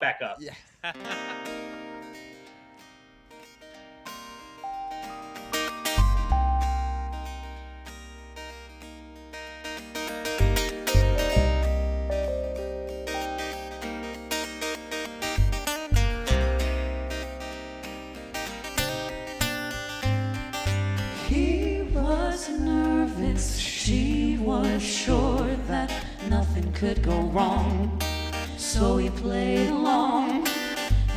back up. Yeah. He was nervous, she was sure that nothing could go wrong. So he played along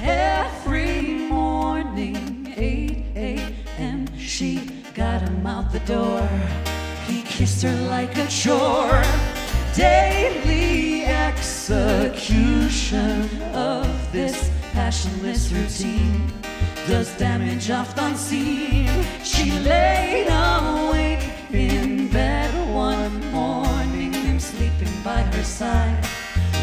every morning, 8 a.m. She got him out the door. He kissed her like a chore. Daily execution of this passionless routine does damage oft unseen. She laid awake in bed one morning, him sleeping by her side,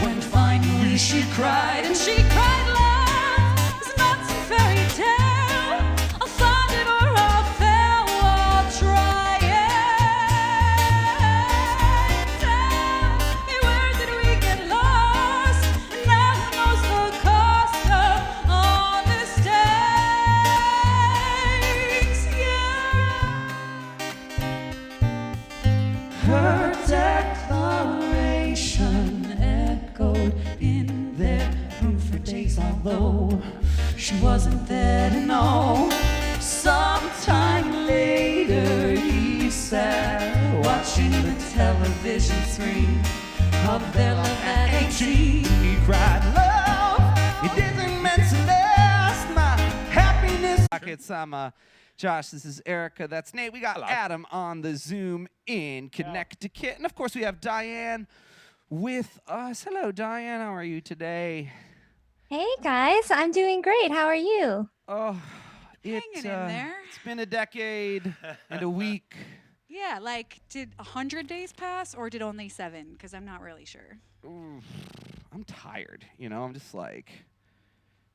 when finally she cried, and she cried, love is not some fairy tale. I'll find it or I'll fail, I'll try it. Tell me, where did we get lost? And now who knows the cost of all mistakes? Yeah. Her declaration echoed in their room for days, although she wasn't there to know. Sometime later he sat watching the television screen of their love at 18. He cried, love, it isn't meant to last. My happiness. It's Josh, this is Erica, that's Nate. We got Adam on the Zoom in Connecticut. And of course we have Diane with us. Hello, Diane, how are you today? Hey guys, I'm doing great. How are you? Oh, Hanging in there. It's been a decade and a week. Yeah, like, did 100 days pass or did only 7? Because I'm not really sure. Ooh, I'm tired, you know, I'm just like,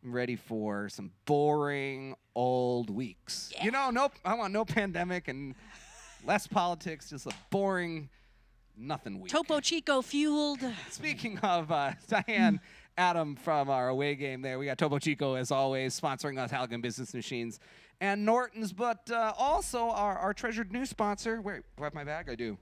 I'm ready for some boring old weeks. Yeah. You know, nope, I want no pandemic and less politics, just a boring nothing week. Topo Chico fueled. Speaking of Diane, Adam from our away game there, we got Topo Chico as always sponsoring us, Halligan Business Machines and Norton's, but also our treasured new sponsor. Wait, do I have my bag? I do.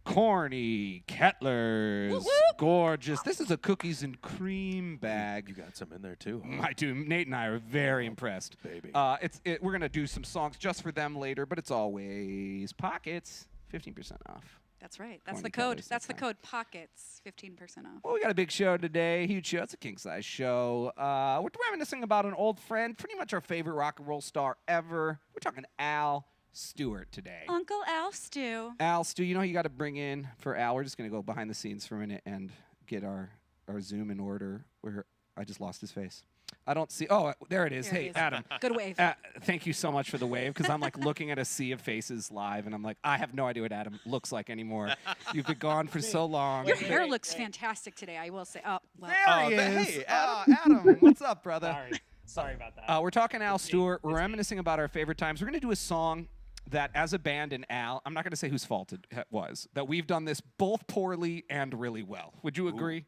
Corny Kettlers. Whoop, whoop. Gorgeous. This is a cookies and cream bag. You got some in there too. I do. Nate and I are very impressed. Baby. We're gonna do some songs just for them later, but it's always pockets, 15% off. That's right. That's Corny the code. Kettlers, That's the right. code POCKETS. 15% off. Well, we got a big show today, huge show. It's a king-size show. We're reminiscing about an old friend, pretty much our favorite rock and roll star ever. We're talking Al Stewart today. Uncle Al Stew. Al, Stu, you know who you got to bring in for Al? We're just going to go behind the scenes for a minute and get our Zoom in order. Where I just lost his face. I don't see. Oh, there it is. There he Hey, is. Adam. Good wave. Thank you so much for the wave, because I'm like looking at a sea of faces live, and I'm like, I have no idea what Adam looks like anymore. You've been gone for so long. Your hair looks fantastic today, I will say. Oh, well. There he is. Hey, Adam, what's up, brother? Sorry about that. We're talking Al Stewart. We're reminiscing about our favorite times. We're going to do a song that, as a band and Al, I'm not going to say whose fault it was, that we've done this both poorly and really well. Would you agree?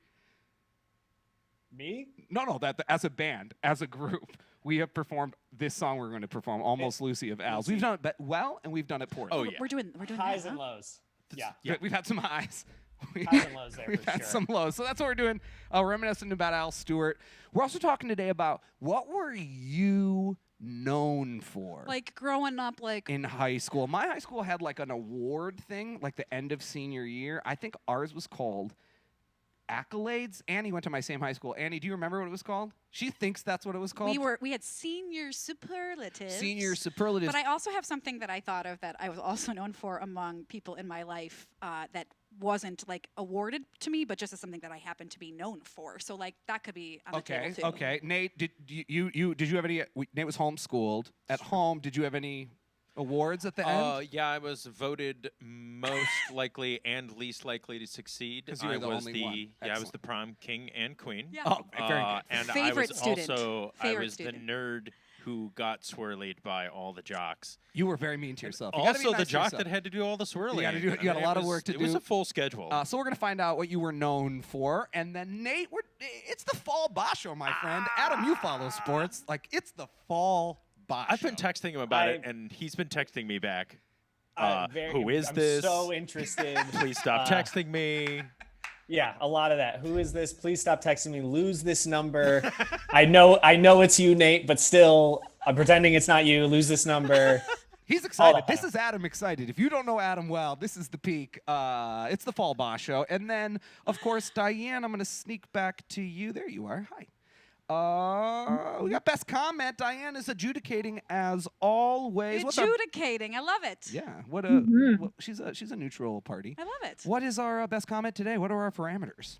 Me? No, that as a band, as a group, we have performed this song we're going to perform, Almost Lucy of Al's. We've done it well, and we've done it poorly. Oh, yeah. We're doing Highs that, and huh? lows. Yeah. Good. We've had some highs. Highs and lows there We've for had sure. some lows. So that's what we're doing. Reminiscing about Al Stewart. We're also talking today about what were you known for? Like growing up, like In high school. My high school had like an award thing, like the end of senior year. I think ours was called Accolades. Annie went to my same high school. Annie, do you remember what it was called? She thinks that's what it was called. we had senior superlatives. Senior superlatives. But I also have something that I thought of that I was also known for among people in my life that wasn't like awarded to me, but just as something that I happened to be known for. So like that could be on the table too. Okay. Nate, did you have any? Nate was homeschooled. At home, did you have any awards at the end? Yeah, I was voted most likely and least likely to succeed. 'Cause you were I the was only one. Yeah, I was Excellent. the prom king and queen. Yeah. Oh, very good. And Favorite I was student. also Favorite I was student. the nerd who got swirlied by all the jocks. You were very mean to yourself. You gotta be Also, nice the to jock yourself. that had to do all the swirling. You had a It lot of was- work to It do. was a full schedule. So we're gonna find out what you were known for, and then Nate, it's the Fall Basho, my friend. Adam, you follow sports. Like it's the Fall Basho. I've been texting him about it, I- and he's been texting me back. I'm Who is I'm this? so interested. Please stop texting me. Yeah, a lot of that. Who is this? Please stop texting me. Lose this number. I know it's you, Nate, but still, I'm pretending it's not you. Lose this number. He's excited. Hold on. This is Adam excited. If you don't know Adam well, this is the peak. It's the Fall Basho. And then, of course, Diane, I'm going to sneak back to you. There you are. Hi. We got best comment. Diane is adjudicating as always. What's our- Adjudicating. I love it. Yeah. Mhm. She's a neutral party. I love it. What is our best comment today? What are our parameters?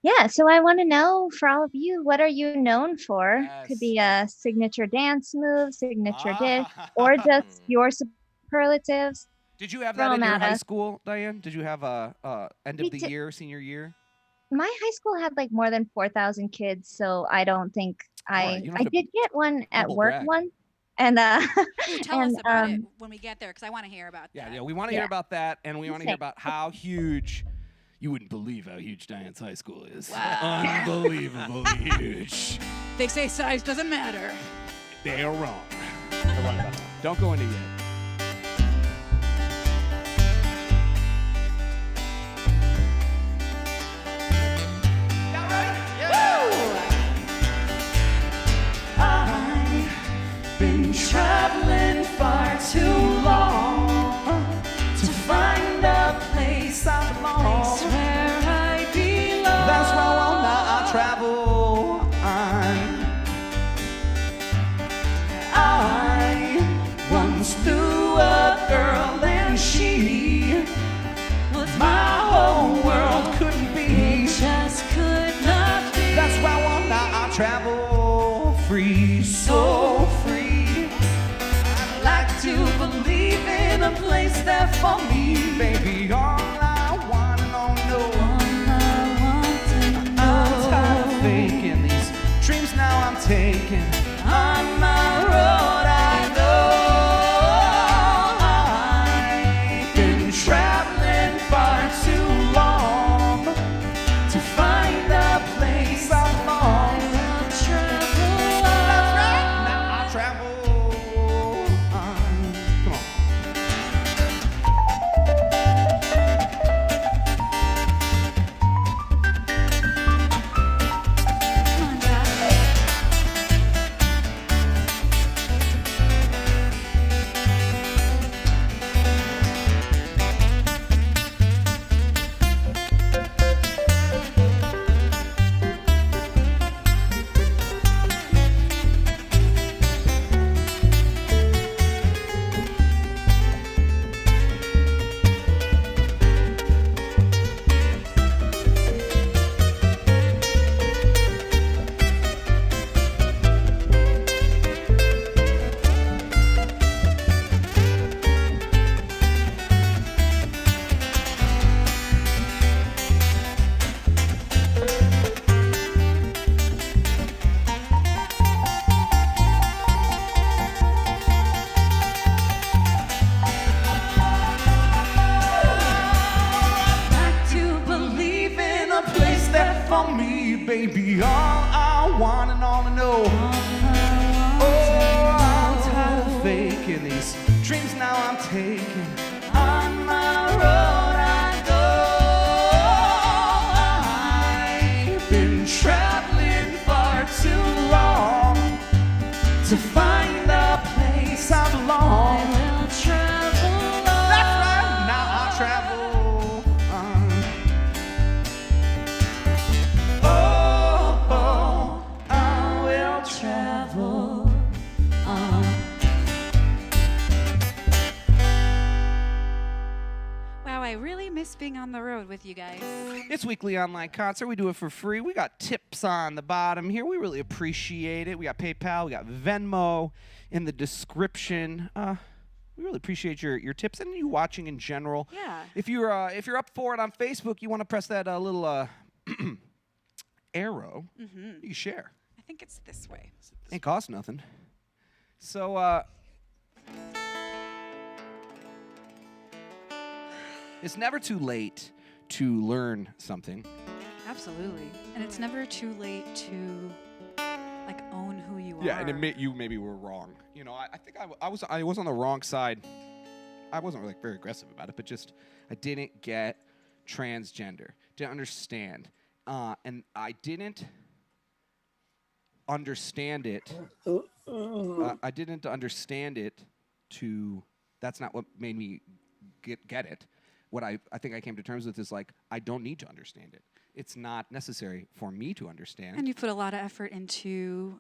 Yeah, so I want to know for all of you, what are you known for? Could be a signature dance move, signature dish, or just your superlatives. Did you have Throw that in 'em your at high us. school, Diane? Did you have a end We of the did. year, senior year? My high school had like more than 4,000 kids, so I don't think Alright, you don't I have to did get one at humble work brag. one, and Ooh, tell us and, about it when we get there, because I want to hear about Yeah, that. yeah. We want to hear Yeah. about that, and we want to hear Insane. about how huge. You wouldn't believe how huge Diane's high school is. Wow. Unbelievably huge. They say size doesn't matter. They are wrong. They're wrong about that. Don't go into yet. I've been traveling far too long to find a place I belong. Where I belong. That's why I travel on. I once knew a girl and she was my whole world. Couldn't be. Just could not be. That's why I travel free, so free. I'd like to believe in a place there for me. Baby, all I want and all I know. All I want to I'm tired of know. faking these dreams now I'm taking. On my road I know I've been traveling far too long to find a place I belong. I'll travel on. Now I travel on. Come on. Come on, Josh. Like to believe in a place that For me, baby, all I want and all I know. Oh, I'm tired of faking these dreams now I'm taking. on my road I go. I've been traveling far too long to find a place I belong. I will travel on. That's right, now I travel on. Oh, I will travel on. Wow, I really miss being on the road with you guys. It's weekly online concert. We do it for free. We got tips on the bottom here. We really appreciate it. We got PayPal. We got Venmo in the description. We really appreciate your tips and you watching in general. Yeah. If you're up for it on Facebook, you want to press that little arrow. Mm-hmm. You can share. I think it's this way. Ain't cost nothing. So, it's never too late to learn something. Absolutely. And it's never too late to like own who you are. Yeah, and admit you maybe were wrong. You know, I think I was on the wrong side. I wasn't really very aggressive about it, but just I didn't get transgender. Didn't understand. And I didn't understand it. I didn't understand it to, that's not what made me get it. What I think I came to terms with is like, I don't need to understand it. It's not necessary for me to understand. And you put a lot of effort into,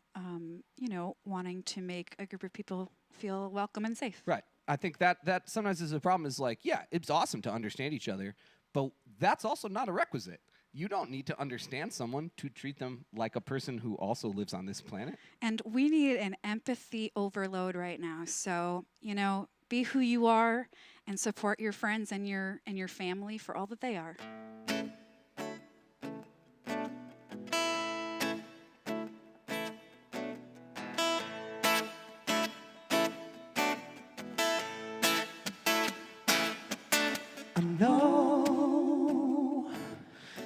you know, wanting to make a group of people feel welcome and safe. Right. I think that sometimes is a problem is like, yeah, it's awesome to understand each other, but that's also not a requisite. You don't need to understand someone to treat them like a person who also lives on this planet. And we need an empathy overload right now. So, you know, be who you are and support your friends and your family for all that they are. I know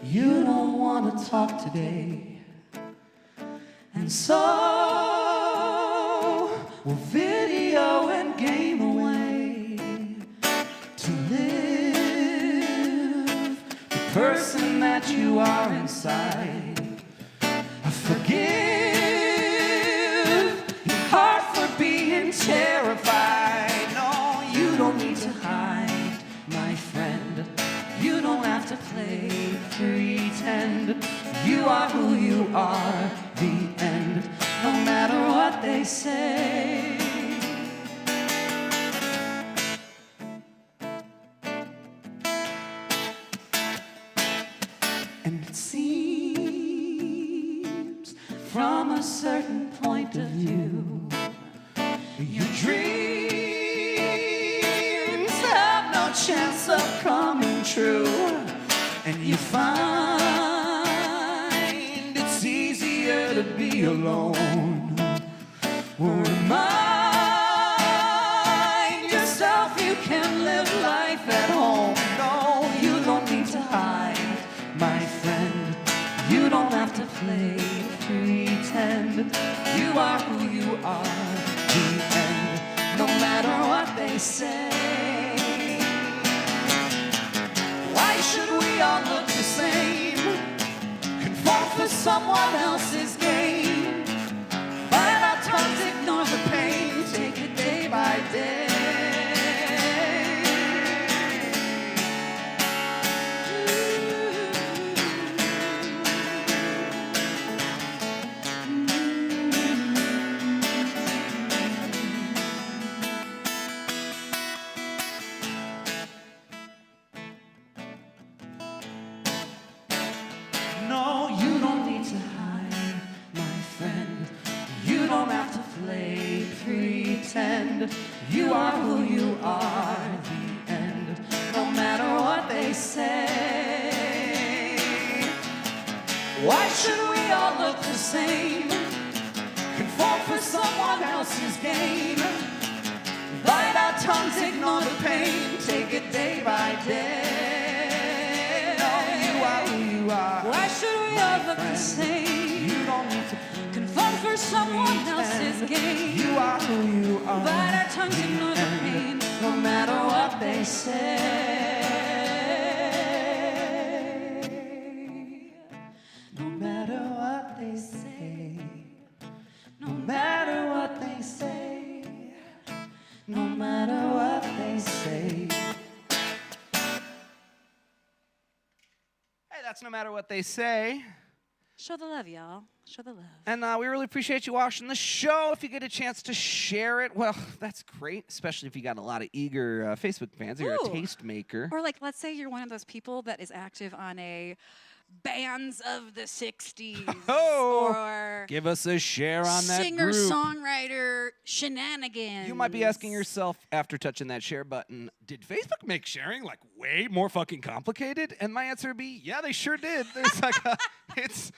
you don't want to talk today, and so we'll video and game away to live the person that you are inside. I forgive your heart for being terrified. No, you don't need to hide, my friend. You don't have to play pretend. You are who you are, the end, no matter what they say. And it seems from a certain point of view, your dreams have no chance of coming true. And you find it's easier to be alone. Remind yourself you can live life at home. No, you don't need to hide, my friend. You don't have to play pretend. You are who you are, the end, no matter what they say. Why should we all look the same? Conform for someone else's gain. Bite our tongues, ignore the pain. Take it day by day. No, you don't need to hide, my friend. You don't have to play pretend. You are who you are, the end, no matter what they say. Why should we all look the same? Conform for someone else's gain. Bite our tongues, ignore the pain. Take it day by day. No, you are who you are. Why should we all look the same? You don't need to conform for someone else's gain. You are who you are. Bite our tongues, ignore the pain. No matter what they say. No matter what they say. No matter what they say. No matter what they say. Hey, that's no matter what they say. Show the love, y'all. Show the love. And we really appreciate you watching the show. If you get a chance to share it, well, that's great, especially if you got a lot of eager Facebook fans or you're a Ooh. tastemaker. Or like, let's say you're one of those people that is active on a bands of the 60s Oh, or give us a share on that group. singer-songwriter shenanigans. You might be asking yourself after touching that share button, did Facebook make sharing like way more fucking complicated? And my answer would be, yeah, they sure did. There's like it's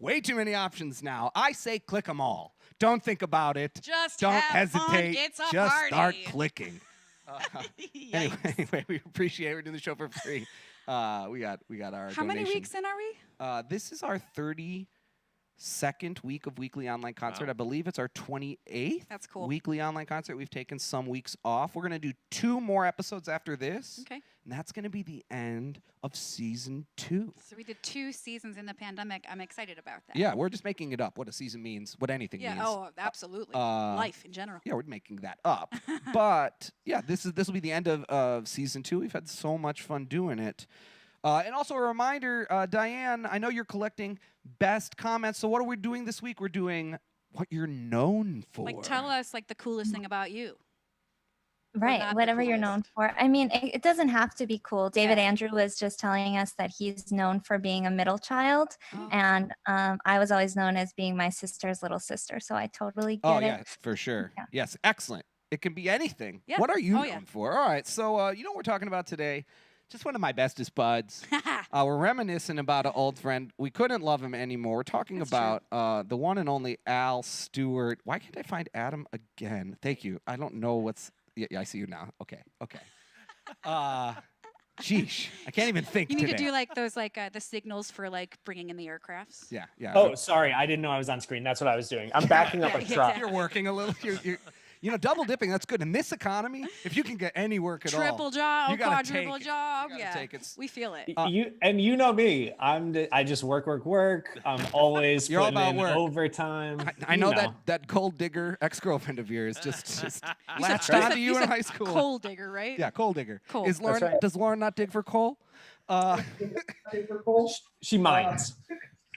way too many options now. I say click them all. Don't think about it. Just Don't have fun. hesitate. It's a Just party. start clicking. Yikes. Anyway, we appreciate we're doing the show for free. We got our How many donation. weeks in are we? This is our 32nd week of weekly online concert. Wow. I believe it's our 28th That's cool. weekly online concert. We've taken some weeks off. We're going to do 2 more episodes after this. Okay. And that's going to be the end of season 2. So we did 2 seasons in the pandemic. I'm excited about that. Yeah, we're just making it up, what a season means, what anything Yeah. means. Oh, absolutely. uh, Life in general. Yeah, we're making that up. But yeah, this will be the end of season 2. We've had so much fun doing it. And also a reminder, Diane, I know you're collecting best comments. So what are we doing this week? We're doing what you're known for. Like, tell us like the coolest thing about you. Right, not the whatever you're known for. I mean, it doesn't have to be cool. David Yeah. Andrew was just telling us that he's known for being a middle child, Oh. and I was always known as being my sister's little sister. So I totally get Oh it. yeah, for sure. Yeah. Yes, excellent. It can be anything. Yeah. What are you Oh, known yeah. for? All right, so you know what we're talking about today? Just one of my bestest buds. We're reminiscing about an old friend. We couldn't love him anymore. We're talking That's true. about the one and only Al Stewart. Why can't I find Adam again? Thank you. I don't know what's. Yeah, I see you now. Okay. Sheesh. I can't even think You need today. to do like those like the signals for like bringing in the aircrafts. Yeah. Oh, sorry. I didn't know I was on screen. That's what I was doing. I'm backing up a Yeah, truck. You're working a little. You're double dipping. That's good. In this economy, if you can get any work at all. Triple job, you gotta take quadruple it. job. You gotta Yeah. take it. We feel it. You know me. I just work. I'm always You're all putting about in work. overtime. I You know that gold digger ex-girlfriend of yours just You said- latched you onto said- you in said high school. Coal digger, right? Yeah, coal digger. Coal. Is Lauren? right. Does Lauren not dig for coal? She mines.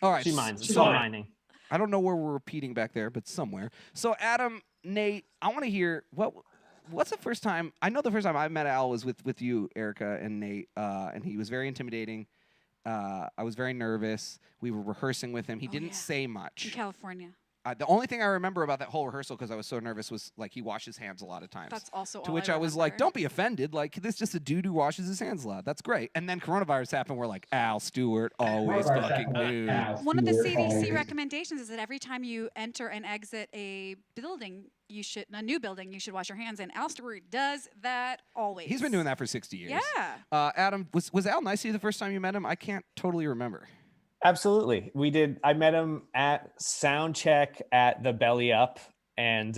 All right. She mines. She's So, all mining. I don't know where we're repeating back there, but somewhere. So Adam, Nate, I want to hear what's the first time? I know the first time I met Al was with you, Erica, and Nate, and he was very intimidating. I was very nervous. We were rehearsing with him. He Oh, didn't yeah. say In much. California. The only thing I remember about that whole rehearsal, because I was so nervous, was like he washed his hands a lot of times. That's also To all which I was like, remember. don't be offended. Like, this is just a dude who washes his hands a lot. That's great. And then coronavirus happened. We're like, Al Stewart, always fucking new. One of the CDC recommendations is that every time you enter and exit a building, a new building, you should wash your hands. And Al Stewart does that always. He's been doing that for 60 years. Yeah. Adam, was Al nice to you the first time you met him? I can't totally remember. Absolutely. We did. I met him at sound check at the Belly Up, and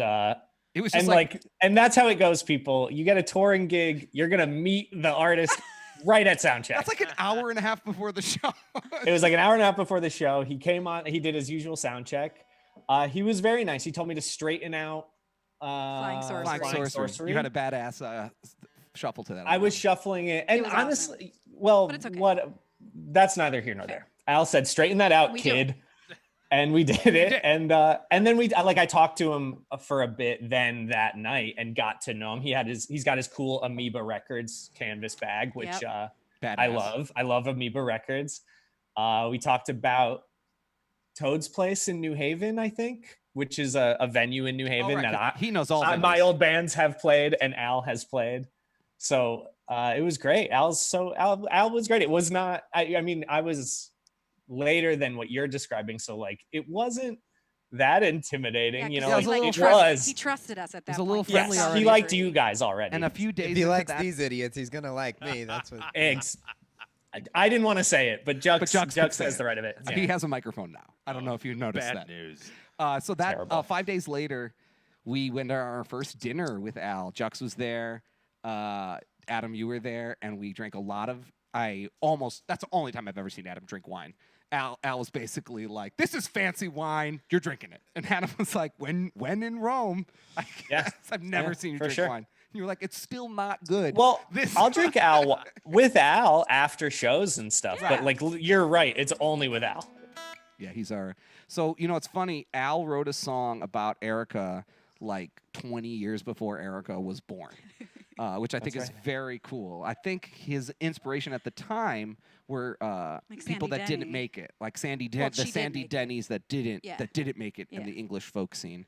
It was just and and that's how it goes, people. You get a touring gig, you're gonna meet the artist right at sound check. that's like an hour and a half before the show. It was like an hour and a half before the show. He came on, he did his usual sound check. He was very nice. He told me to straighten out Flying Sorcery. Flying Flying sorcery. You had a badass shuffle to that. I was shuffling it. And was awesome. honestly, well, But it's okay. that's neither here nor there. Al said, straighten that out, We do kid. And we did it. And then I talked to him for a bit then that night and got to know him. He's got his cool Amoeba Records canvas bag, which Yep. Badass. I love. I love Amoeba Records. We talked about Toad's Place in New Haven, I think, which is a venue in New Oh, Haven right, that 'cause he knows all my venues. old bands have played and Al has played. So it was great. Al was great. It was not, I mean, I was later than what you're describing. So like, it wasn't that intimidating, you know, Yeah, it was like, a it little was. He trusted us at that was a point. little friendly Yes, already. he liked you guys already. And a few days If he into likes that, these idiots, he's gonna like me. That's what. Eggs. I didn't want to say it, but Jux could say has it. the right of it. He Yeah. has a microphone now. I don't know if you noticed Bad that. news. So that Terrible. 5 days later, we went to our first dinner with Al. Jux was there. Adam, you were there, and we drank a lot of. That's the only time I've ever seen Adam drink wine. Al was basically like, "This is fancy wine. You're drinking it." And Adam was like, "When in Rome, I Yeah. guess I've never Yeah, seen you for drink sure. wine." And you were like, "It's still not good." Well, This- I'll drink Al with Al after shows and stuff, Yeah. but like you're right, it's only with Al. Yeah, he's our. So it's funny. Al wrote a song about Erica like 20 years before Erica was born, which I think is very cool. I think his inspiration at the time were Like people Sandy that didn't Denny. make it, like Sandy, Well, the she did Sandy make it. Denny's that didn't Yeah. make it in Yeah. the English folk scene.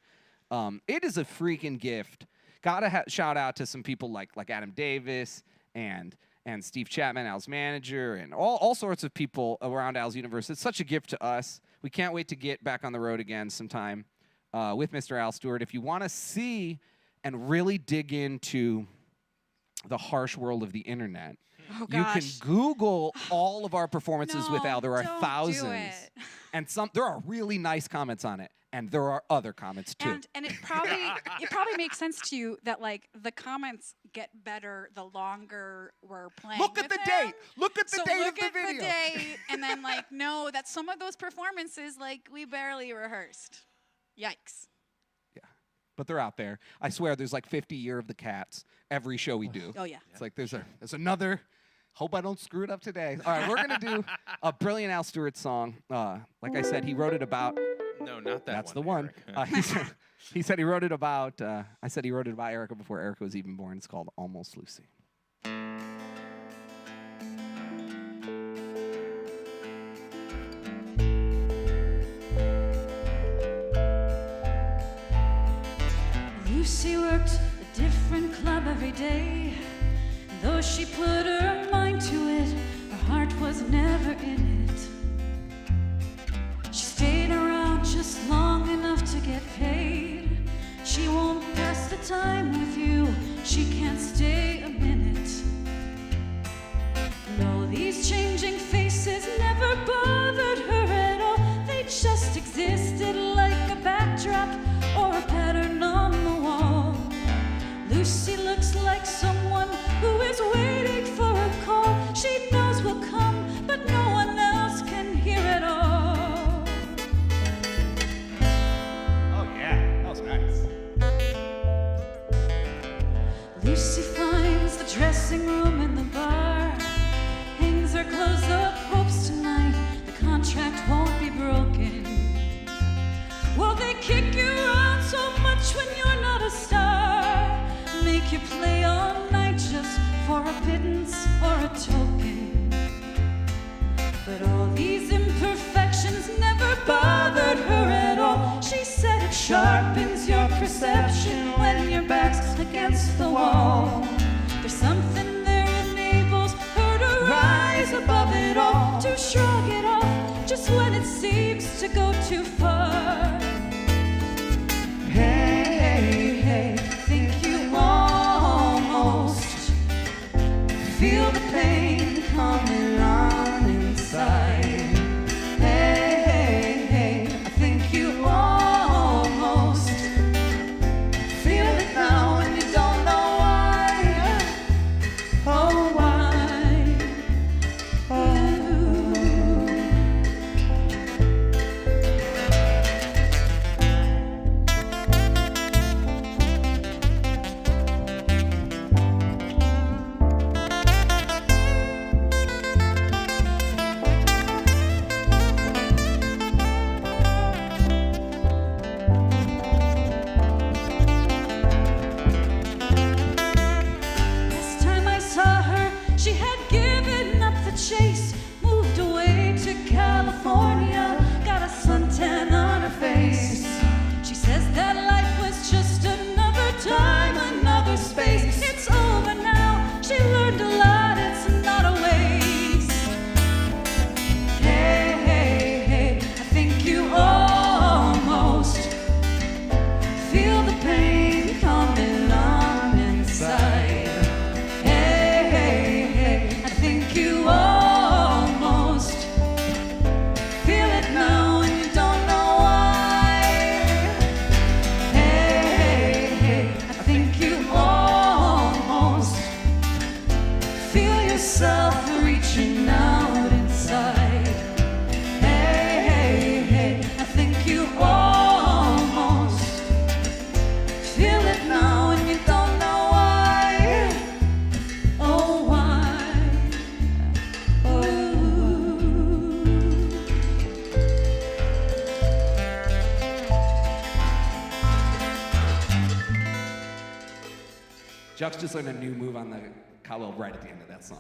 It is a freaking gift. Gotta shout out to some people like Adam Davis and Steve Chapman, Al's manager, and all sorts of people around Al's universe. It's such a gift to us. We can't wait to get back on the road again sometime with Mr. Al Stewart. If you want to see and really dig into the harsh world of the internet, Oh, you can gosh. Google all of our performances with No, Al. There are don't do thousands. it. And there are really nice comments on it. And there are other comments too. And it probably makes sense to you that like the comments get better the longer we're playing. Look at with the him. date. Look at the So date look of at the video. the date, and then like know that some of those performances like we barely rehearsed. Yikes. But they're out there. I swear there's like 50 Year of the Cats every show we do. Oh yeah. It's like there's another. Hope I don't screw it up today. All right, we're gonna do a brilliant Al Stewart song. Like I said, he wrote it about. No, not that That's one. the one. Eric. He said he wrote it about. I said he wrote it about Erica before Erica was even born. It's called Almost Lucy. Lucy worked a different club every day. Though she put her mind to it, her heart was never in it. She stayed around just long enough to get paid. She won't pass the time with you, she can't stay a minute. No, these changing faces never bothered her at all. They just existed like a backdrop or a pattern on the wall. Lucy looks like someone who is waiting for a call. She knows will come, but no one else can hear it all. Oh yeah, that was nice. Lucy finds the dressing room in the bar, hangs her clothes up, hopes tonight the contract won't be broken. Well, they kick you around so much when you're not a star, make you play all night just for a pittance or a token. But all these imperfections never bothered her at all. She said it sharpens your perception when your back's against the wall. There's something there enables her to rise above it all, to shrug it off just when it seems to go too far. Hey, hey, think you almost feel the pain coming on inside. Hey, hey, hey, I think you almost feel it now and you don't know why. Oh, why? Oh. Last time I saw her, she had given up the chase, moved away to California, got a suntan on her face. She says that life was just another time, another space. It's over now, she learned a lot, it's not a waste. Hey, hey, hey, I think you almost feel the pain coming on inside. Hey, hey, hey, I think you almost feel it now and you don't know why. Hey, hey, hey, I think you almost feel yourself reaching out inside. Hey, hey, hey, I think you almost feel it now and you don't know why. Oh, why? Oh. Chuck's just learned a new move on the cowbell right at the end of that song.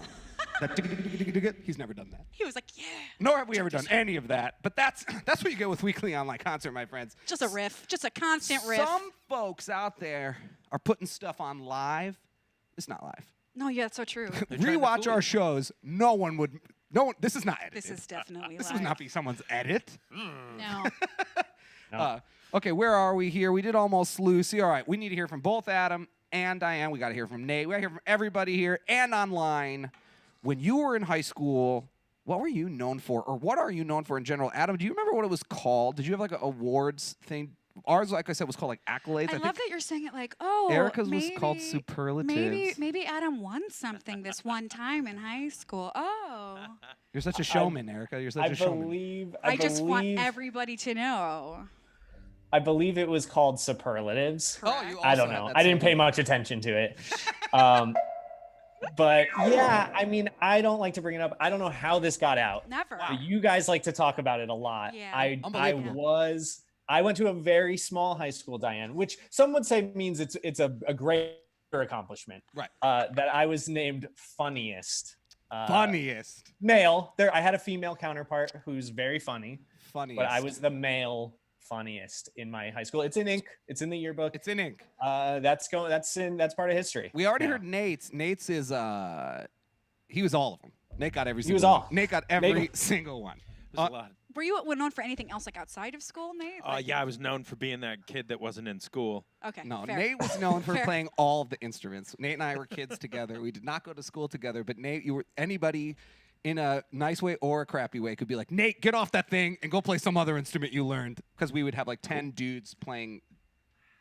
He's never done that. He was like, yeah. Nor have we ever done any of that. But that's what you get with Weekly Online Concert, my friends. Just a riff, just a constant riff. Some folks out there are putting stuff on live. It's not live. No, yeah, that's so true. They're trying to Rewatch fool our you. shows. No one would No, this is not edited. This is definitely This live. would not be someone's edit. No. No. Okay, where are we here? We did Almost Lucy. All right, we need to hear from both Adam and Diane. We got to hear from Nate. We got to hear from everybody here and online. When you were in high school, what were you known for, or what are you known for in general? Adam, do you remember what it was called? Did you have like an awards thing? Ours, like I said, was called like accolades. I love think that you're saying it like, oh, Erica's was maybe, called superlatives. Maybe Adam won something this one time in high school. Oh, You're such a showman, Erica. You're such I a showman. believe. I just want believe- everybody to know. I believe it was called superlatives. Oh, you I don't also had know. that I didn't same pay much attention to it. But yeah, I mean, I don't like to bring it up. I don't know how this got out. Never. But you guys like to talk about it a lot. Yeah. I went to a very small high school, Diane, which some would say means it's a great accomplishment. Right. That I was named funniest. Funniest. Male. There, I had a female counterpart who's very funny, Funniest. but I was the male funniest in my high school. It's in ink. It's in the yearbook. It's in ink. That's part of history. We already now. heard Nate's. Nate's is he was all of them. Nate got every single was one. all. Nate got every single one. There's a lot. Were you known for anything else like outside of school, Nate? Yeah, I was known for being that kid that wasn't in school. Okay. No, fair. Nate was known for Fair. playing all of the instruments. Nate and I were kids together. We did not go to school together, but Nate, you were anybody in a nice way or a crappy way could be like, Nate, get off that thing and go play some other instrument you learned. Because we would have like 10 dudes playing,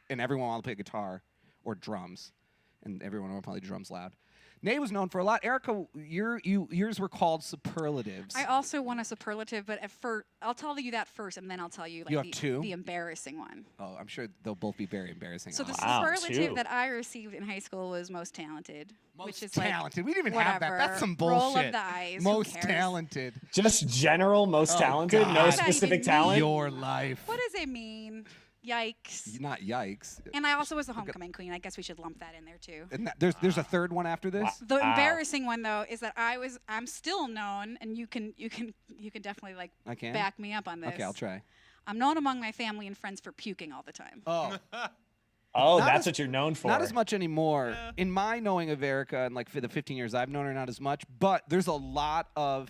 and everyone wanted to play guitar or drums, and everyone would play drums loud. Nate was known for a lot. Erica, yours were called superlatives. I also won a superlative, but I'll tell you that first, and then I'll tell you like You have two? the embarrassing one. Oh, I'm sure they'll both be very embarrassing. So the Wow, superlative two. that I received in high school was most talented, most which is talented. like we didn't even have that. whatever. That's some Roll bullshit. of the eyes. Most Who cares? talented. Just general, most Oh, talented, God. no What does that specific even talent. mean? Your life. What does it mean? Yikes. Not yikes. And I also was the homecoming queen. I guess we should lump that in there too. And there's a third one after this. The Wow. embarrassing one though is that I'm still known, and you can definitely like I can. back me up on this. Okay, I'll try. I'm known among my family and friends for puking all the time. Oh, Oh, Not that's as- what you're known for. not as much anymore. In my knowing of Erica, and like for the 15 years I've known her, not as much. But there's a lot of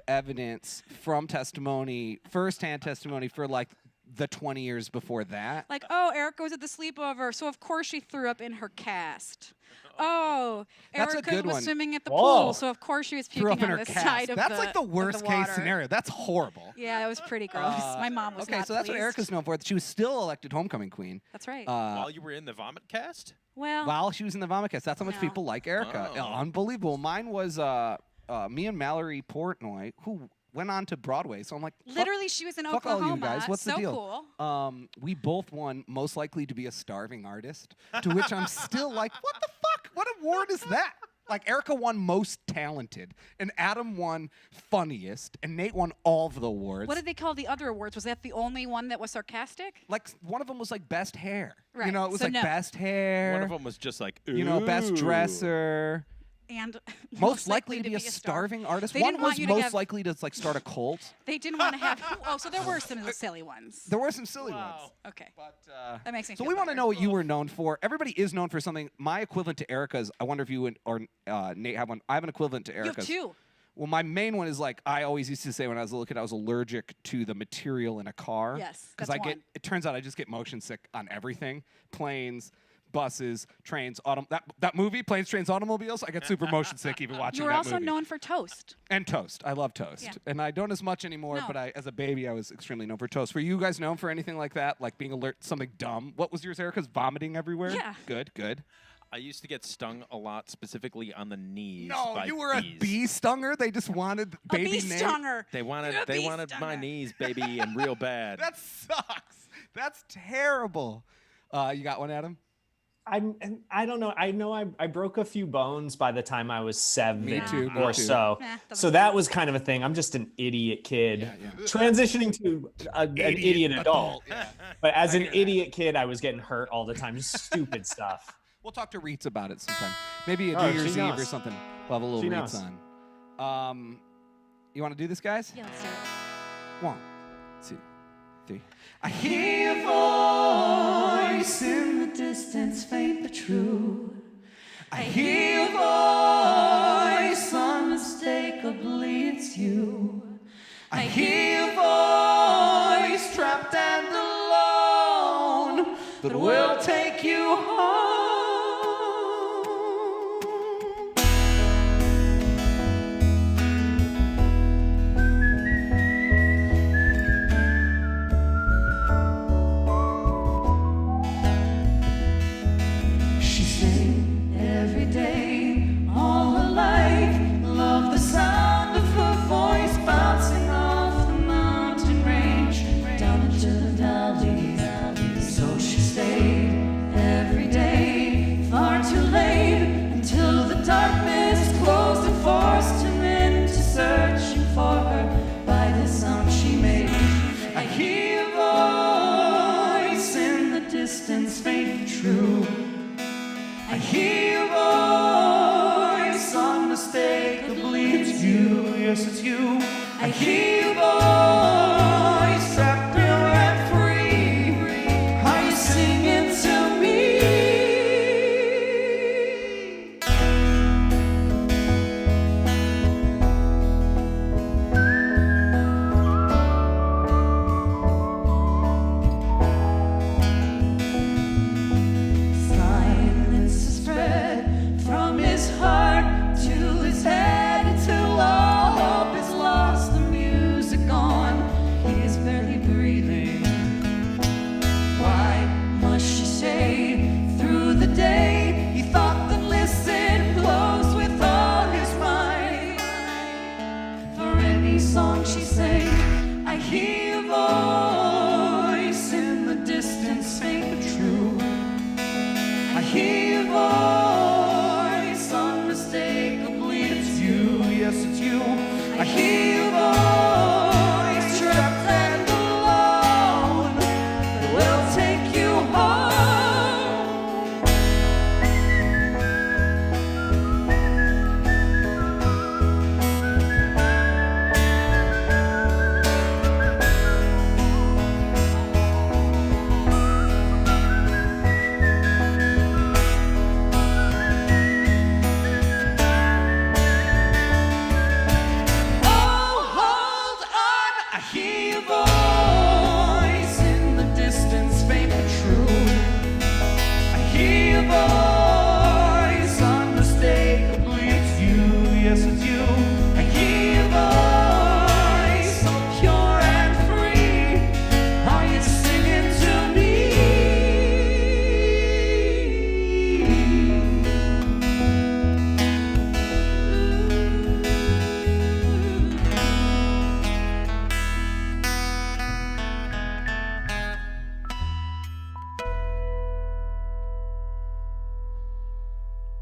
evidence from testimony, firsthand testimony for like the 20 years before that. Like, oh, Erica was at the sleepover, so of course she threw up in her cast. Oh, That's a Erica good was one. swimming at the Whoa. pool, so of course she was Threw up puking in on her the cast. side of That's the like the of worst case water. scenario. That's horrible. Yeah, it was pretty gross. My mom was okay, not so that's what pleased. Erica's known for. She was still elected homecoming queen. That's right. While you were in the vomit cast? well, While she was in the vomit cast. That's how much No. people like Erica. Oh. Unbelievable. Mine was me and Mallory Portnoy, who went on to Broadway. So I'm like, fuck- literally, she was in fuck all Oklahoma. you guys. What's so the deal? cool. We both won Most Likely to Be a Starving Artist, to which I'm still like, what the fuck? What award is that? Like, Erica won Most Talented, and Adam won Funniest, and Nate won all of the awards. What did they call the other awards? Was that the only one that was sarcastic? Like, one of them was like Best Hair. You Right, know, it was so like no. Best Hair. One of them was just like, You know, Best "Ooh." Dresser. And Most likely to be a starving artist. They One didn't want was you to most have- likely to like start a cult. They didn't want to have. Oh, so there were some silly ones. There were some silly ones. Okay. But That makes me so feel we want to better. know what you were known for. Everybody is known for something. My equivalent to Erica's. I wonder if you or Nate have one. I have an equivalent to You have Erica's. two. Well, my main one is like I always used to say when I was a little kid, I was allergic to the material in a car. Yes, because that's I get. one. It turns out I just get motion sick on everything. Planes, buses, trains, that movie, Planes, Trains, Automobiles. I get super motion sick even watching You were that also movie. known for toast. And toast. I love toast. Yeah. And I don't as much anymore, No. but as a baby, I was extremely known for toast. Were you guys known for anything like that? Like being alert to something dumb? What was yours, Erica's? Vomiting everywhere? Yeah. Good, good. I used to get stung a lot, specifically on the knees. No, by you were bees. a bee stunger? They just wanted baby a bee Nate? stunger. They wanted You're a bee my stunger. knees, baby, and real bad. That sucks. That's terrible. You got one, Adam? I don't know. I know I broke a few bones by the time I was 7 Me too, me or too. so. Eh, So doesn't that count. was kind of a thing. I'm just an idiot kid Yeah. transitioning to an idiot adult. Yeah. But as an idiot kid, I was getting hurt all the time. Just stupid stuff. We'll talk to Reets about it sometime. Maybe a Oh, New Year's she Eve or knows. something. We'll have a little She Reets knows. on. You want to do this, guys? Yeah, let's do it. 1, 2, 3. I hear your voice In the distance, faint but true. I hear your voice On the unmistakably it's you. I hear your voice, trapped and alone, but we'll take you home. She sang every day, all her life. Loved the sound of her voice bouncing off the mountain range down into the valley. So she stayed every day, far too late, until the darkness closed and forced him into searching for her by the sound she made. I hear a voice in the distance, faint and true. I hear your voice, unmistakably it's you, yes it's you. I hear your voice, trapped and free. Are you singing to me? Silence is spread from his heart to his head until all hope is lost, the music gone, he is barely breathing. Why must she stay through the day? He thought that listen close with all his might. For any song she sang, I hear a voice in the distance, faint but true. I hear your voice, unmistakably it's you, yes it's you. I hear your voice, trapped and alone, that will take you home. Oh, hold on, I hear your voice in the distance, faint but true. I hear your voice, unmistakably it's you, yes it's you. I hear your voice, so pure and free. Are you singing to me?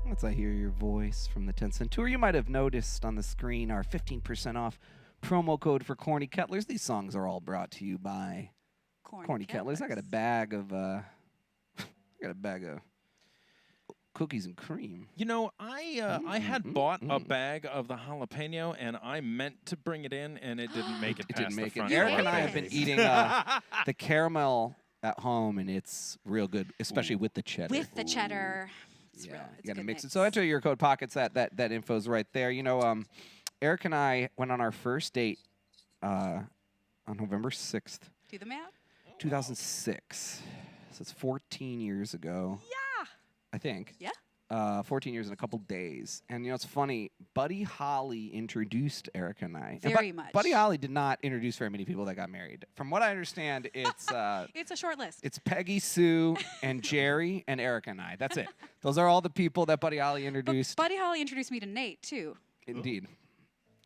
Once I hear your voice from the 10 Cent Tour, you might have noticed on the screen our 15% off promo code for Corny Kettlers. These songs are all brought to you by Corny Kettlers. I got a bag of cookies and cream. You know, I had bought a bag of the jalapeno, and I meant to bring it in, and it didn't make it It past didn't make the it. front Eric door. and I have been eating the caramel at home, and it's real good, especially with the cheddar. With the cheddar. It's Yeah, real, it's you got to a good mix it. mix. So enter your code pockets. That info's right there. You know, Eric and I went on our first date on November 6th, Do the math. 2006. So it's 14 years ago, Yeah. I think. Yeah. 14 years in a couple days. And, you know, it's funny. Buddy Holly introduced Eric and I. And Very much. Buddy Holly did not introduce very many people that got married. From what I understand, it's It's a short list. it's Peggy Sue and Jerry and Eric and I. That's it. Those are all the people that Buddy Holly But introduced. Buddy Holly introduced me to Nate too. Indeed.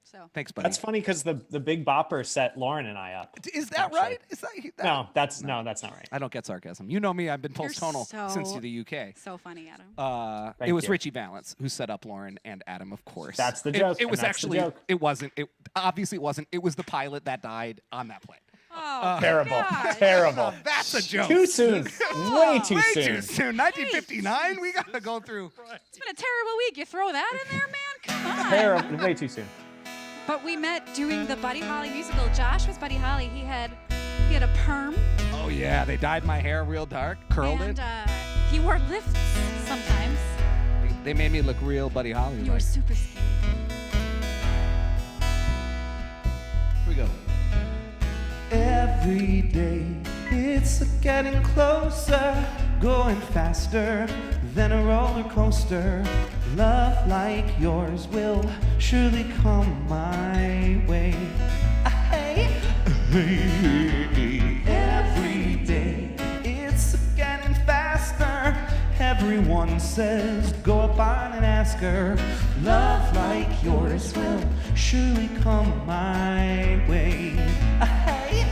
So Thanks, Buddy. That's funny because the Big Bopper set Lauren and I up. Is that actually. right? Is that No, that's not right. I don't get sarcasm. You know me. I've been You're post-tonal since so- the UK. so funny, Adam. It Thank was you. Richie Valens who set up Lauren and Adam, of course. That's the joke, It and was that's the actually. joke. It wasn't. It obviously it wasn't. It was the pilot that died on that plane. Oh, Terrible. gosh. Terrible. That's a joke. Too soon. Way too Way soon. too soon. 1959. We gotta go through. It's been a terrible week. You throw that in there, man? Come on. Terrible. Way too soon. But we met doing the Buddy Holly musical. Josh was Buddy Holly. He had a perm. Oh yeah, they dyed my hair real dark, curled and it. He wore lifts sometimes. They made me look real Buddy Holly. You were super skinny. Every day it's getting closer, going faster than a roller coaster. Love like yours will surely come my way. Hey. Every day it's getting faster. Everyone says go up on and ask her. Love like yours will surely come my way. Hey.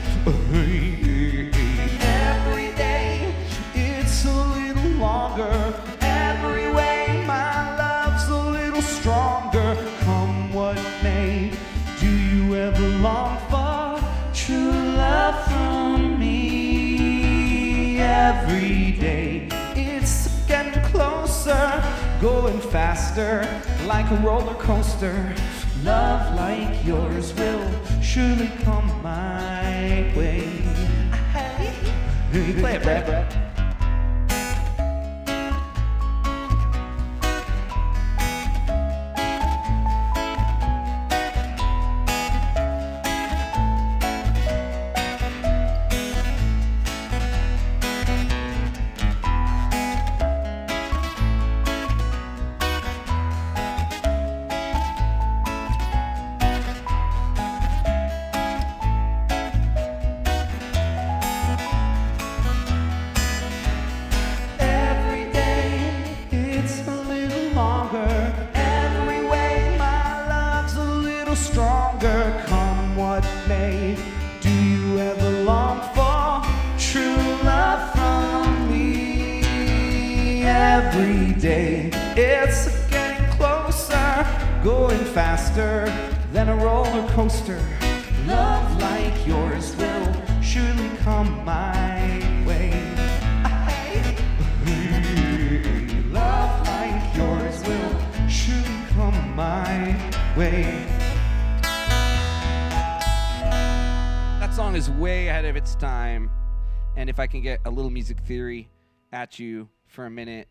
Every day it's a little longer. Every way my love's a little stronger. Come what may, do you ever long for true love from me? Every day it's getting closer, going faster like a roller coaster. Love like yours will surely come my way. Hey, play it, Brad. Every day it's getting closer, going faster than a roller coaster. Love like yours will surely come my way. Love like yours will surely come my way. That song is way ahead of its time. And if I can get a little music theory at you for a minute,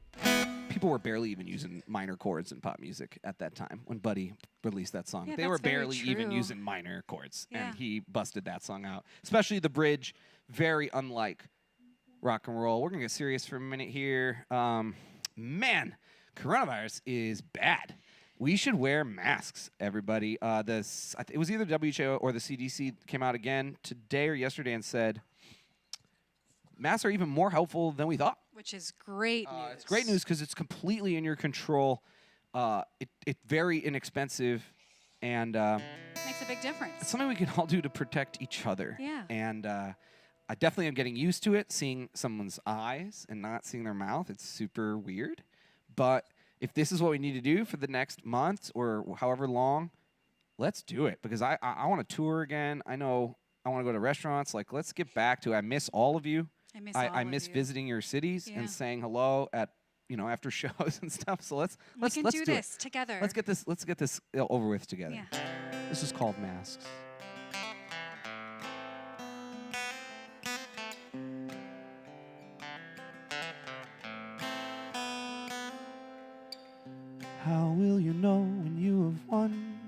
people were barely even using minor chords in pop music at that time when Buddy released that song. Yeah, they were that's very barely even true. using minor chords, Yeah. and he busted that song out. Especially the bridge, very unlike rock and roll. We're gonna get serious for a minute here. Man, coronavirus is bad. We should wear masks, everybody. It was either WHO or the CDC came out again today or yesterday and said masks are even more helpful than we thought. Which is great news. It's great news because it's completely in your control. It's very inexpensive, and Makes a big difference. it's something we can all do to protect each other. Yeah. And I definitely am getting used to it, seeing someone's eyes and not seeing their mouth. It's super weird. But if this is what we need to do for the next month or however long, let's do it. Because I want to tour again. I know I want to go to restaurants. Like, let's get back to it. I miss all of you. I miss visiting your cities Yeah. and saying hello at after shows and stuff. So let's We can let's do do this together. Let's get this over with together. Yeah. This is called Masks. How will you know when you have won?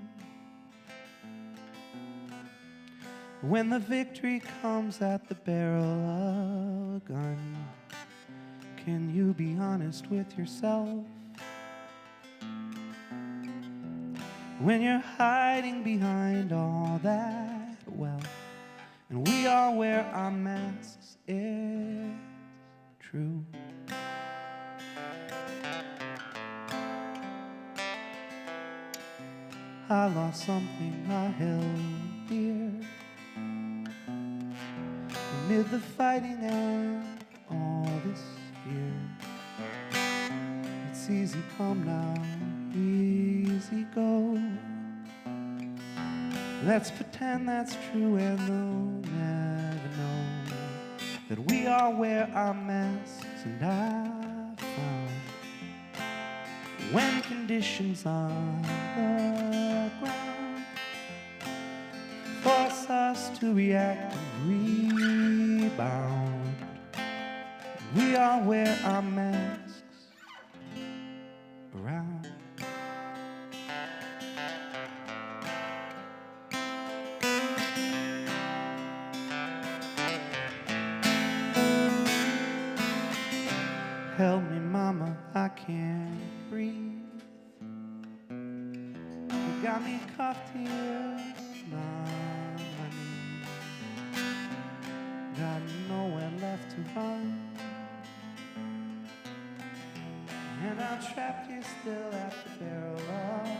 When the victory comes at the barrel of a gun, can you be honest with yourself? When you're hiding behind all that wealth, and we all wear our masks, it's true. I lost something I held dear amid the fighting and all this fear. It's easy come now, easy go. Let's pretend that's true and they'll never know that we all wear our masks. And I found when conditions on the ground force us to react and rebound, we all wear our masks around. tough tears, money. Got nowhere left to run. And I'm trapped here still at the barrel of a gun.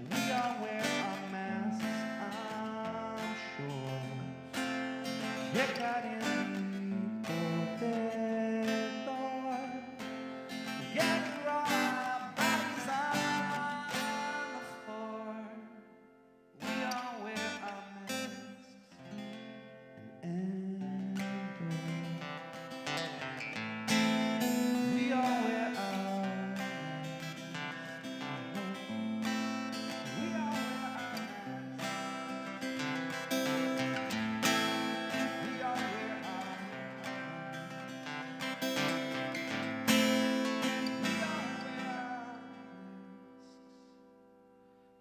We all wear our masks, I'm sure. Kick out in the door. Gather all our bodies on the floor. We all wear our masks and endure. We all wear our masks. We all wear our masks. We all wear our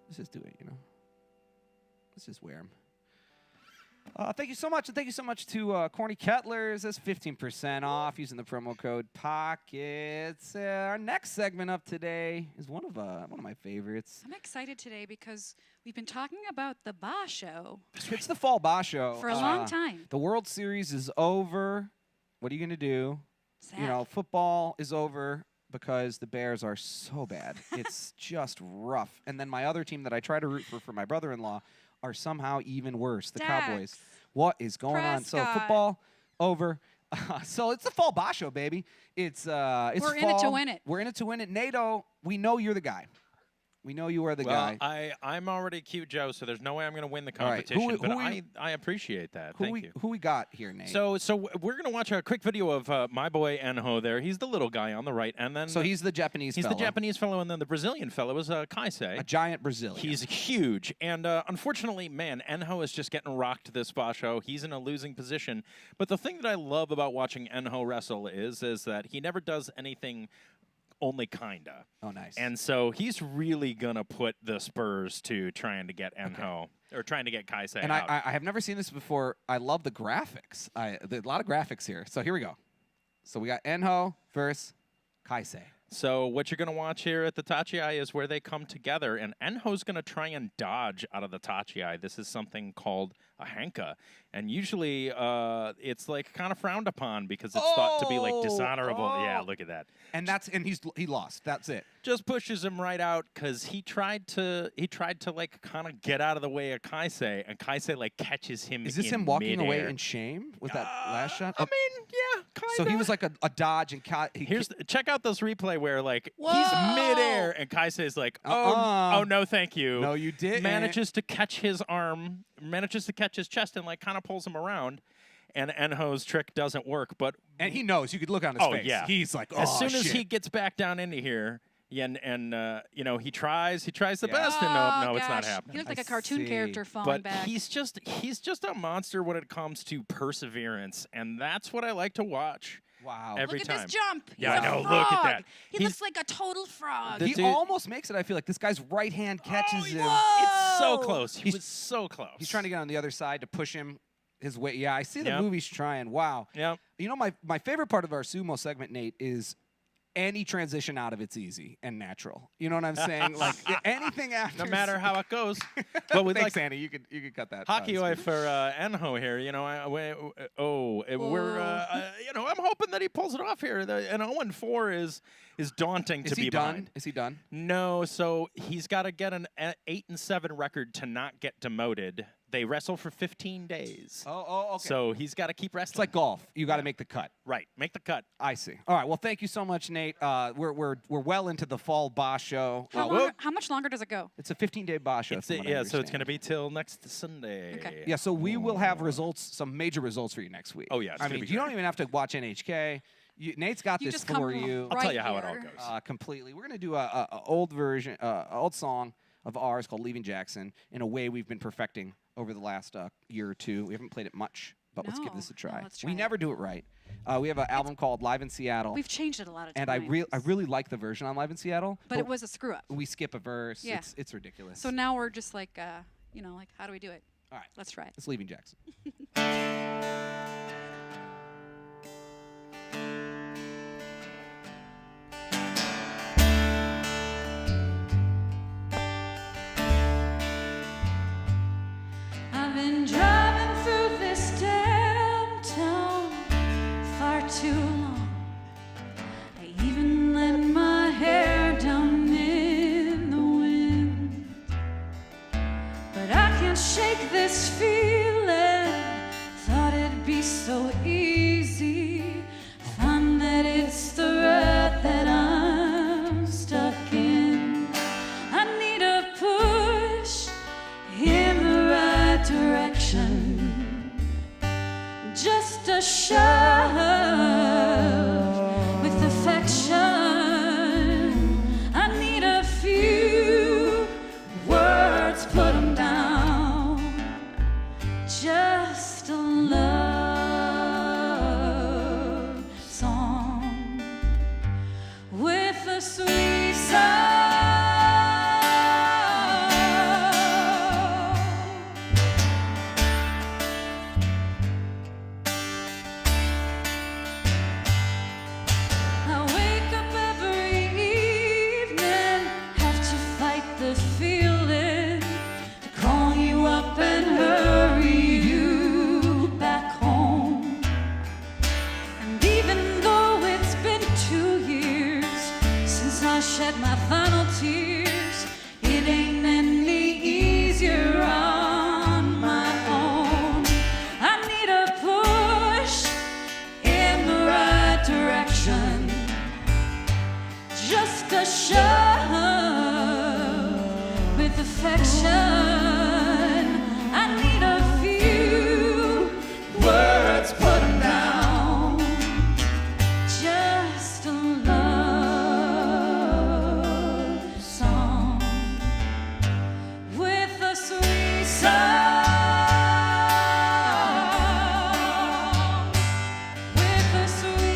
Let's just do it, you know. Let's just wear them. Thank you so much, and thank you so much to Corny Kettlers. That's 15% off using the promo code Pockets. Our next segment up today is one of my favorites. I'm excited today because we've been talking about the Ba Show It's the Fall Ba Show. for a long time. The World Series is over. What are you gonna do? Sad. You know, football is over because the Bears are so bad. It's just rough. And then my other team that I try to root for my brother-in-law, are somehow even worse. The Cowboys. Dax. What is going on? So Prescott. football over. So it's the Fall Ba Show, baby. It's We're in it to fall. win it. We're in it to win it. NATO, we know you're the guy. We know you are the Well, guy. I'm already cute Joe, so there's no way I'm going to win the All right. competition. Who we- I appreciate that. Who Thank you. we got here, Nate? So we're going to watch a quick video of my boy Enho there. He's the little guy on the right, and then So he's the Japanese he's fellow. the Japanese fellow, and then the Brazilian fellow is Kaisei. A giant Brazilian. He's huge, and unfortunately, man, Enho is just getting rocked this Ba Show. He's in a losing position. But the thing that I love about watching Enho wrestle is that he never does anything only kinda. Oh, nice. And so he's really gonna put the spurs to trying to get Enho or trying to get Kaisei And out. I have never seen this before. I love the graphics. There's a lot of graphics here. So here we go. So we got Enho versus Kaisei. So what you're going to watch here at the Tachiai is where they come together, and Enho's going to try and dodge out of the Tachiai. This is something called a Hanka, and usually it's like kind of frowned upon because it's thought to be like dishonorable. Yeah, look at that. And he lost. That's it. Just pushes him right out because he tried to like kind of get out of the way of Kaisei, and Kaisei like catches him. Is this in him walking away midair. in shame with that last shot? I mean, yeah, kind of. So he was like a dodge and Check out this replay where like Whoa! he's midair and Kaisei's like, oh no, thank you. No, you didn't. Manages to catch his arm, manages to catch his chest, and like kind of pulls him around. And Enho's trick doesn't work, but he knows. You could look on his face. yeah, He's like, oh, as soon as shit. he gets back down into here, you know, he tries the best, and Oh, no, it's not gosh. happening. He looked like I a cartoon see. character falling But back. he's just a monster when it comes to perseverance, and that's what I like to watch. Wow. Every Look at time. this jump. Yeah, He's I a know, look at frog. that. He He's- looks like a total frog. The He dude- almost makes it. I feel like this guy's right hand catches him. It's so Whoa! close. He He's- was so close. He's trying to get on the other side to push him his way. Yeah, I see the Yep. movie's trying. Wow. Yep. You know, my favorite part of our sumo segment, Nate, is any transition out of it's easy and natural. You know what I'm saying? Like anything after. No matter how it goes. But with Thanks, like Andy. You could cut that. hockey Scooby. wife for Enho here, you know, you know, I'm hoping that he pulls it off here. An 0-4 is daunting Is to he be done? behind. Is he done? No, so he's got to get an 8-7 record to not get demoted. They wrestle for 15 days. Oh, okay. So he's got to keep wrestling. It's like golf. You got to make the cut. Right, make the cut. I see. All right. Well, thank you so much, Nate. We're well into the fall Ba Show. How much longer does it go? It's a 15-day Ba Show. It's from what I yeah, so it's understand. going to be till next Sunday. Okay. Yeah, so we will have results, some major results for you next week. Oh, yeah, it's I gonna mean, be you don't great. even have to watch NHK. Nate's got You this just come for you I'll tell you right how it all here. goes. completely. We're gonna do a old version, old song of ours called "Leaving Jackson" in a way we've been perfecting over the last year or two. We haven't played it much, but let's give No, this a no, try. let's try We it. never do it right. We have an album called "Live in Seattle," We've changed it a lot of times. and I really like the version on "Live in Seattle." But it was a screw up. we skip a verse. Yeah. It's ridiculous. So now we're just like, you know, like, how do we do it? all right, Let's try it. it's "Leaving Jackson." been driving through this damn town far too long. I even let my hair down in the wind, but I can't shake this feeling. Thought it'd be so easy. Find that it's the rut that I'm stuck in. I need a push in the right direction, just a shove with affection. I need a few words, put 'em down, just a love song with a sweet sound. I wake up every evening, have to fight the feeling to call you up and hurry you back home. And even though it's been 2 years since I shed my final tears, it ain't any easier on my own. I need a push in the right direction, just a shove with affection. I need a few words, put 'em down, just a love song with a sweet sound, with a sweet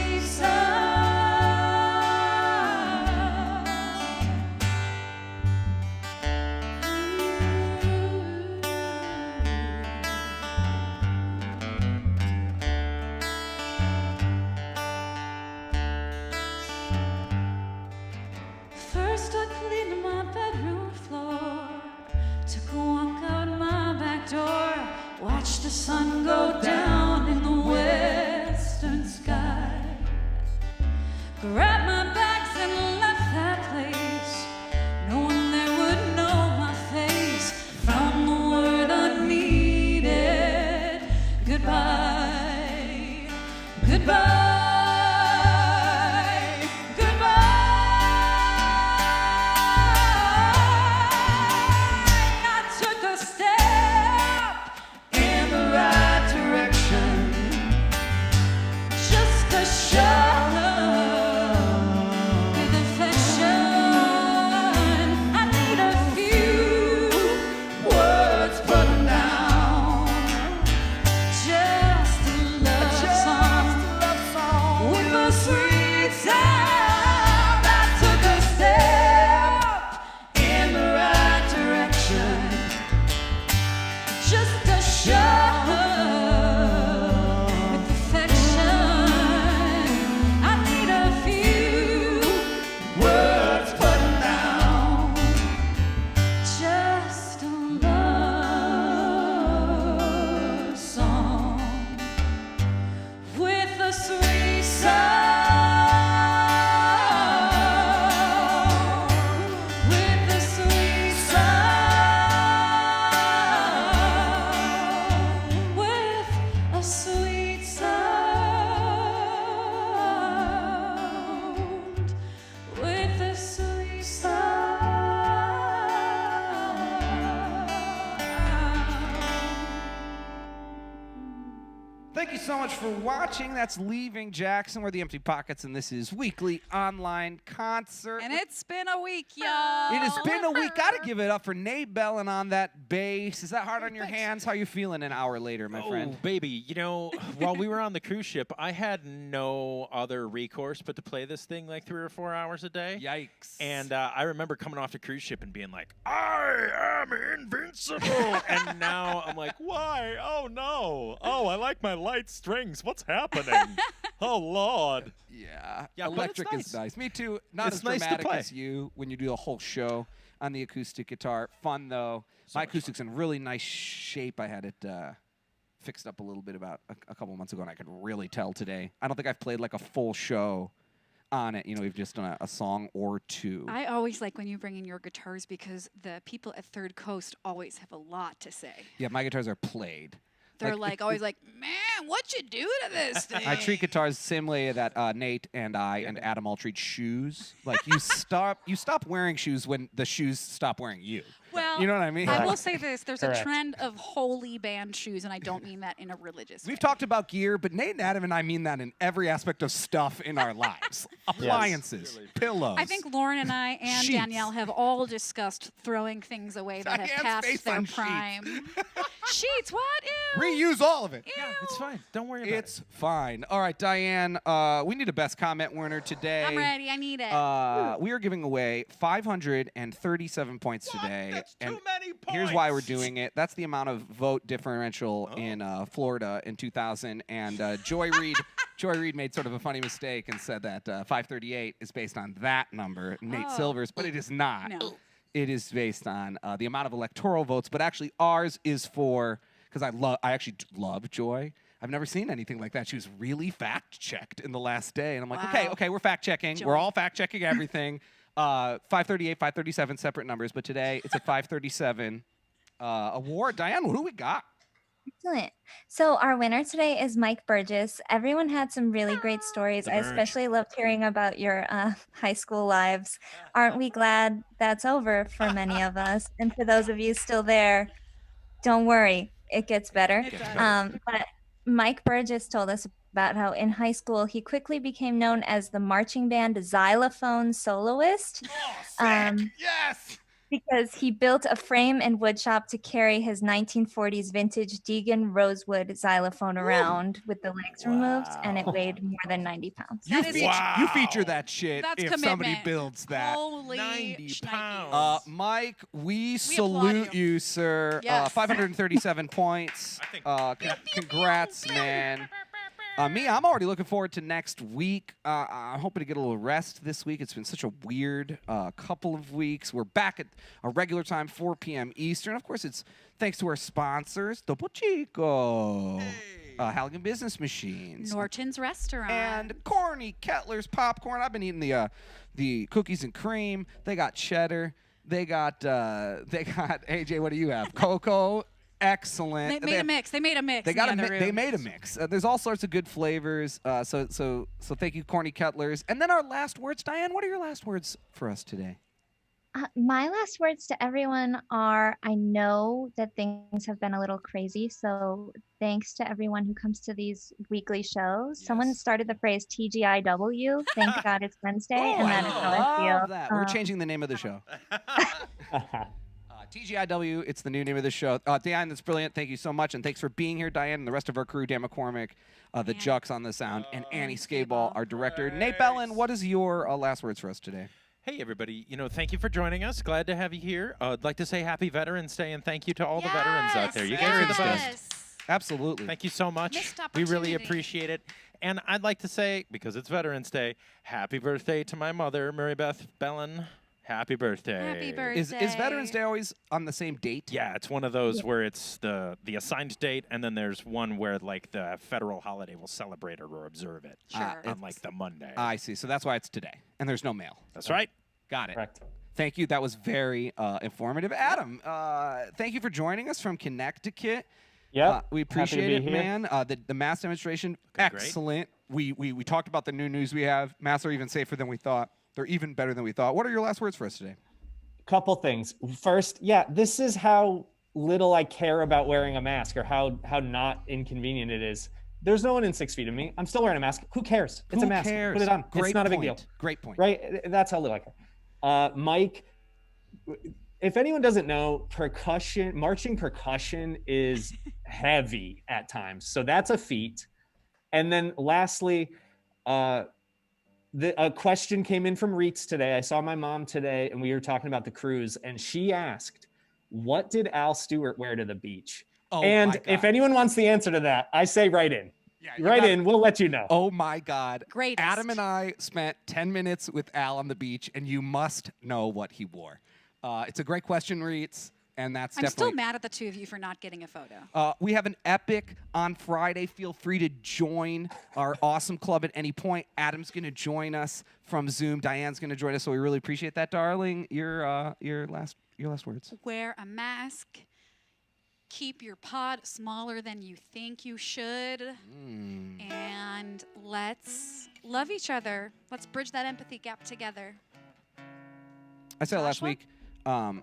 First I cleaned my bedroom floor, took a walk out my back door, watched the sun go down in the western sky, grabbed my bags and left that place. No one there would know my face. Found the word I needed. Goodbye, goodbye. Thank you so much for watching. That's Leaving Jackson. We're the Empty Pockets, and this is weekly online concert. And it's been a week, y'all. It has been a week. Gotta give it up for Nate Bellin on that bass. Is that hard on your hands? How you feeling an hour later, my friend? Oh, baby, you know, while we were on the cruise ship, I had no other recourse but to play this thing like 3 or 4 hours a day. Yikes. And I remember coming off the cruise ship and being like, I am invincible. And now I'm like, why? Oh, no. Oh, I like my light strings. What's happening? Oh, Lord. Yeah, Yeah, but electric it's is nice. Me too. Not It's as nice to dramatic play. as you when you do a whole show. on the acoustic guitar. Fun, though. My acoustic's in really nice shape. I had it fixed up a little bit about a couple months ago, and I could really tell today. I don't think I've played like a full show on it. We've just done a song or two. I always like when you bring in your guitars because the people at Third Coast always have a lot to say. Yeah, my guitars are played. They're always like, man, what you do to this thing? I treat guitars similarly that Nate and I and Adam all treat shoes. Like you stop wearing shoes when the shoes stop wearing you. Well, you know what I mean? I will say this: there's Correct. a trend of holy band shoes, and I don't mean that in a religious way. We've talked about gear, but Nate and Adam and I mean that in every aspect of stuff in our lives. Appliances, pillows. I think Lauren and I and Sheets. Danielle have all discussed throwing things away that Diane's have face passed their on sheets. prime. Sheets, what? Ew. reuse all of it. Ew. It's fine. Don't worry about It's fine. All right, Diane, we need a best comment winner today. I'm ready. I need it. We are giving away 537 points today. That's and too many points. here's why we're doing it. That's the amount of vote differential in Florida in 2000. And Joy Reid made sort of a funny mistake and said that 538 is based on that number, Nate Oh. Silver's, but it is not. No. It is based on the amount of electoral votes, but actually ours is for, because I actually love Joy. I've never seen anything like that. She was really fact-checked in the last day. And I'm like, Wow. okay, we're fact-checking. Joy. We're all fact-checking everything. 538, 537, separate numbers. But today, it's a 537 award. Diane, who do we got? Excellent. So our winner today is Mike Burgess. Everyone had some really great stories. I especially loved hearing about your high school lives. Aren't we glad that's over for many of us? And for those of you still there, don't worry, it gets better. But Mike Burgess told us about how in high school he quickly became known as the marching band xylophone soloist. Yes! Because he built a frame and wood shop to carry his 1940s vintage Deegan Rosewood xylophone around with the legs removed, and it weighed more than 90 pounds. You, That is- you feature that shit That's if somebody commitment. builds that. Holy 90 shnikes. pounds. Mike, we applaud salute you. you, sir. Yes. 537 points. I think- Congrats, man. I'm already looking forward to next week. I'm hoping to get a little rest this week. It's been such a weird couple of weeks. We're back at a regular time, 4 p.m. Eastern. Of course, it's thanks to our sponsors, Topo Chico, Halligan Business Machines, Norton's Restaurant. and Corny Kettler's Popcorn. I've been eating the cookies and cream. They got cheddar. They got AJ. What do you have? Cocoa. Excellent. they made a mix. They made a mix. They in got the a other they room. made a mix. There's all sorts of good flavors. So thank you, Corny Kettlers. And then our last words, Diane. What are your last words for us today? My last words to everyone are, I know that things have been a little crazy, so thanks to everyone who comes to these weekly shows. Someone Yes. started the phrase TGIW. Thank God it's Wednesday, and that is how I feel. Love that. We're changing the name of the show. TGIW, it's the new name of the show. Diane, that's brilliant. Thank you so much. And thanks for being here, Diane, and the rest of our crew, Dan McCormick, the Jucks on the sound, and Annie Skaball, our director. Nate Bellin, what is your last words for us today? Hey, everybody. Thank you for joining us. Glad to have you here. I'd like to say Happy Veterans Day and thank you to all the veterans out there. You guys are the best. Absolutely. Thank you so much. Missed We really opportunity. appreciate it. And I'd like to say, because it's Veterans Day, happy birthday to my mother, Mary Beth Bellin. Happy birthday. Happy birthday. Is Veterans Day always on the same date? Yeah, it's one of those where it's the assigned date, and then there's one where like the federal holiday will celebrate or observe it. Sure. On like the Monday. I see. So that's why it's today. And there's no mail. That's right. Got it. Correct. Thank you. That was very informative. Adam, thank you for joining us from Connecticut. Yep. We Happy to appreciate be it, here. man. The mass demonstration, Okay, great. excellent. We talked about the new news we have. Masks are even safer than we thought. They're even better than we thought. What are your last words for us today? Couple things. First, yeah, this is how little I care about wearing a mask or how not inconvenient it is. There's no one in 6 feet of me. I'm still wearing a mask. Who cares? It's Who a mask. cares? Put it on. Great it's not a big deal. point. Great point. Right? That's how little I care. Mike, if anyone doesn't know, marching percussion is heavy at times. So that's a feat. And then lastly, a question came in from Reitz today. I saw my mom today and we were talking about the cruise and she asked, what did Al Stewart wear to the beach? Oh, and my God. if anyone wants the answer to that, I say write in. Yeah, you Write got- in. We'll let you know. Oh my God. Greatest. Adam and I spent 10 minutes with Al on the beach, and you must know what he wore. It's a great question, Reitz, and that's I'm definitely. still mad at the two of you for not getting a photo. We have an epic on Friday. Feel free to join our awesome club at any point. Adam's going to join us from Zoom. Diane's going to join us, so we really appreciate that, darling. Your last words. Wear a mask. Keep your pod smaller than you think you should. And let's love each other. Let's bridge that empathy gap together. I said it last Joshua? week. And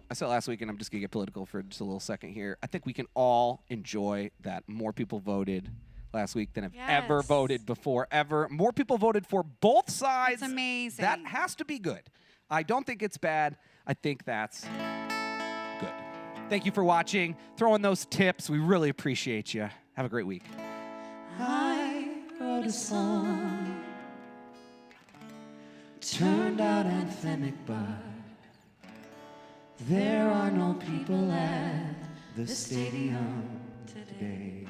I'm just gonna get political for just a little second here. I think we can all enjoy that more people voted last week than have ever Yes. voted before. Ever more people voted for both sides. It's amazing. That has to be good. I don't think it's bad. I think that's good. Thank you for watching. Throw in those tips. We really appreciate you. Have a great week. I wrote a song, turned out anthemic, but there are no people at the stadium today.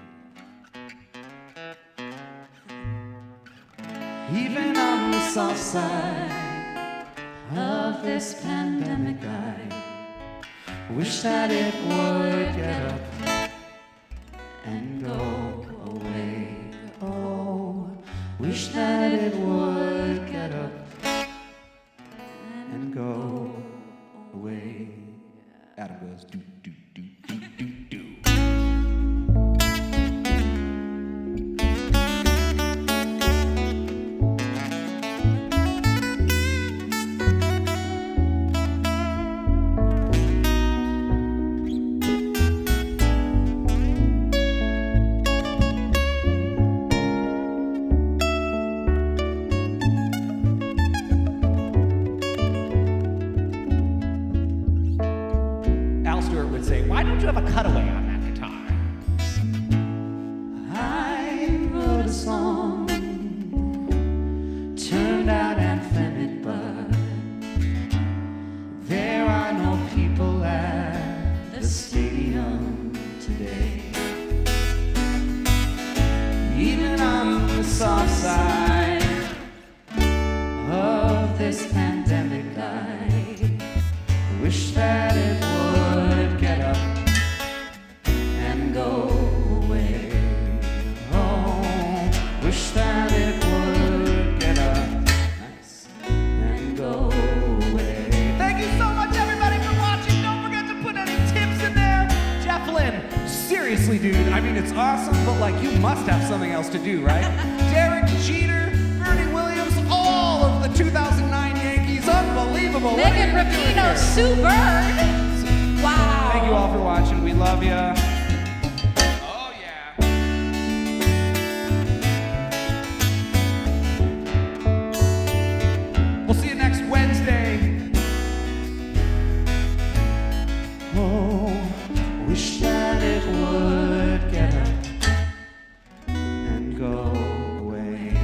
Even on the south side of this pandemic, I wish that it would get up and go away. Oh, wish that it would get up and go away. Adam goes do do do do do do. Al Stewart would say, "Why don't you have a cutaway on that guitar?" I wrote a song, turned out anthemic, but there are no people at the stadium today. Even on the soft side of this pandemic, I wish that it would get up and go away. Oh, wish that it would get up and go away. Thank you so much, everybody, for watching. Don't forget to put any tips in there. Jeff Lynne, seriously, dude. I mean, it's awesome, but like, you must have something else to do, right? Derek Jeter, Bernie Williams, all of the 2009 Yankees. Unbelievable. What are Megan you doing Rapinoe, here? Sue Bird. Wow. Thank you all for watching. We love you. Oh, yeah. We'll see you next Wednesday. Oh, wish that it would get up and go away.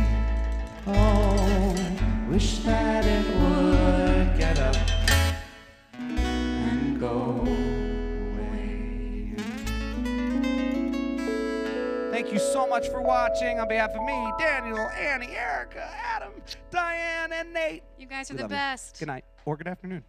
Oh, wish that it would get up and go away. Thank you so much for watching. On behalf of me, Daniel, Annie, Erica, Adam, Diane, and Nate. You guys are We the love you. best. Good night or good afternoon.